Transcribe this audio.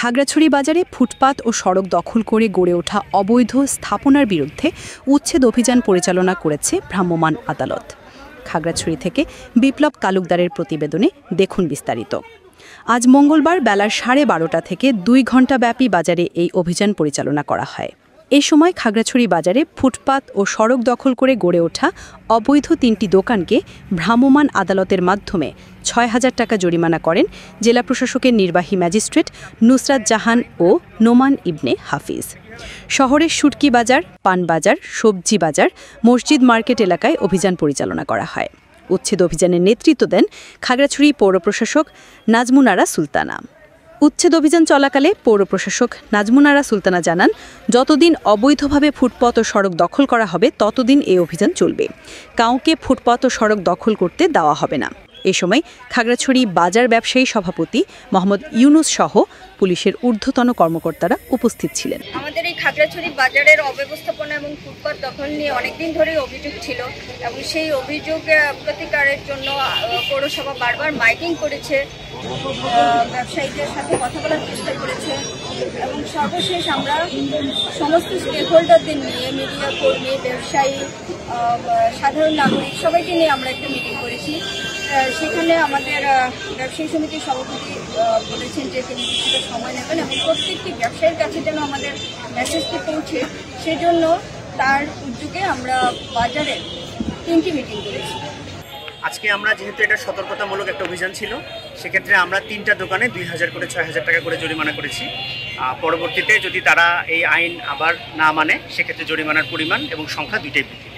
খাগড়াছড়ি বাজারে ফুটপাত ও সড়ক দখল করে গড়ে ওঠা অবৈধ স্থাপনার বিরুদ্ধে উচ্ছেদ অভিযান পরিচালনা করেছে ভ্রাম্যমাণ আদালত। খাগড়াছড়ি থেকে বিপ্লব তালুকদারের প্রতিবেদনে দেখুন বিস্তারিত। আজ মঙ্গলবার বেলা 12:30 থেকে 2 ঘণ্টাব্যাপী বাজারে এই অভিযান পরিচালনা করা হয়। এই সময় খাগড়াছড়ি বাজারে ফুটপাত ও সড়ক দখল করে গড়ে ওঠা অবৈধ 3টি দোকানকে ভ্রাম্যমাণ আদালতের মাধ্যমে 6,000 টাকা জরিমানা করেন জেলা প্রশাসকের নির্বাহী ম্যাজিস্ট্রেট নুসরাত জাহান ও নোমান ইবনে হাফিজ। শহরের শুটকি বাজার, পান বাজার, সবজি বাজার, মসজিদ মার্কেট এলাকায় অভিযান পরিচালনা করা হয়। উচ্ছেদ অভিযানের নেতৃত্ব দেন খাগড়াছড়ি পৌর প্রশাসক নাজমুন আরা সুলতানা। উচ্ছেদ অভিযান চলাকালে পৌর প্রশাসক নাজমুন আরা সুলতানা জানান, যতদিন অবৈধভাবে ফুটপথ ও সড়ক দখল করা হবে ততদিন এই অভিযান চলবে। কাউকে ফুটপথ ও সড়ক দখল করতে দেওয়া হবে না। এ সময় খাগড়াছড়ি বাজার ব্যবসায়ী সভাপতি মোহাম্মদ ইউনুস সহ পুলিশের ঊর্ধ্বতন কর্মকর্তারা উপস্থিত ছিলেন। আমাদের এই খাগড়াছড়ি বাজারের অব্যবস্থাপনা এবং ফুটপাত দখল নিয়ে অনেকদিন ধরেই অভিযোগ ছিল এবং সেই অভিযোগ প্রতিকারের জন্য পৌরসভা বারবার মাইকিং করেছে, ব্যবসায়ীদের সাথে কথা বলার চেষ্টা করেছে এবং সর্বশেষ আমরা সমস্ত স্টেক হোল্ডারদের নিয়ে মিডিয়া কর্মী, ব্যবসায়ী, সাধারণ নাগরিক সবাইকে নিয়ে আমরা একটা মিটিং করেছি। সেখানে আমাদের ব্যবসায়ী সমিতির সভাপতি বলেছেন যে তিনি কিছুটা সময় নেবেন এবং প্রত্যেকটি ব্যবসায়ীর কাছে যেন আমাদের মেসেজটি পৌঁছে, সেজন্য তার উদ্যোগে আমরা বাজারে 3টি মিটিং করেছি। আজকে আমরা যেহেতু এটা সতর্কতামূলক একটা অভিযান ছিল, সেক্ষেত্রে আমরা 3টা দোকানে 2,000 করে 6,000 টাকা করে জরিমানা করেছি। পরবর্তীতে যদি তারা এই আইন আবার না মানে, সেক্ষেত্রে জরিমানার পরিমাণ এবং সংখ্যা দুইটাই বৃদ্ধি।